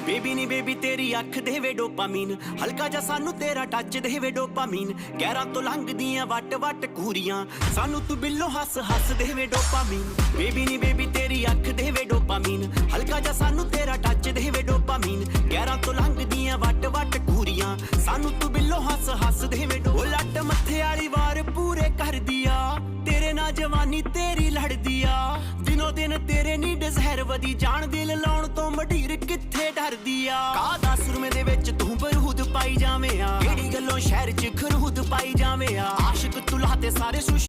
Baby ਨੀ baby ਤੇਰੀ ਅੱਖ ਦੇਵੇ ਡੋਪਾਮੀਨ, ਹਲਕਾ ਜਾ ਸਾਨੂੰ ਤੇਰਾ ਟੱਚ ਦੇਵੇ ਡੋਪਾਮੀਨ। ਗਹਿਰਾਂ ਤੋਂ ਲੰਘਦੀਆਂ ਵੱਟ ਵੱਟ ਕੂਰੀਆਂ, ਸਾਨੂੰ ਤੂੰ ਬਿੱਲੋ ਹੱਸ ਹੱਸ ਦੇਵੇ ਡੋਪਾਮੀਨ। ਬੇਬੀ ਨੀ ਬੇਬੀ ਤੇਰੀ ਅੱਖ ਦੇਵੇ ਡੋਪਾਮੀਨ, ਹਲਕਾ ਜਾ ਸਾਨੂੰ ਤੇਰਾ ਟੱਚ ਦੇਵੇ ਡੋਪਾਮੀਨ। ਗਹਿਰਾਂ ਤੋਂ ਲੰਘਦੀਆਂ ਵੱਟ ਵੱਟ ਕੂਰੀਆਂ, ਸਾਨੂੰ ਤੂੰ ਬਿੱਲੋ ਹੱਸ ਹੱਸ ਦੇਵੇ ਉਹ ਲੱਟ ਮੱਥੇ ਵਾਲੀ ਵਾਰ ਪੂਰੇ ਕਰਦੀ ਆ, ਤੇਰੇ ਨਾਲ ਜਵਾਨੀ ਤੇਰੀ ਲੜਦੀ ਆ। ਦਿਨੋ ਦਿਨ ਤੇਰੇ ਨੀ ਡਿਜ਼ਾਇਰ ਵਧੀ ਜਾਣ, ਦਿਲ ਲਾਉਣ ਤੋਂ ਮਢੀਰ ਕਿੱਥੇ ਡਰਦੀ ਆ। ਕਾਹਦਾ ਸੁਰਮੇ ਦੇ ਵਿੱਚ ਤੂੰ ਬਰੂਦ ਪਾਈ ਜਾਵੇਂ ਆ, ਕਿਹੜੀ ਗੱਲੋਂ ਸ਼ਹਿਰ 'ਚ ਖਰੂਦ ਪਾਈ ਜਾਵੇਂ ਆ। ਆਸ਼ਿਕ ਤੁਲਾ ਤੇ ਸਾਰੇ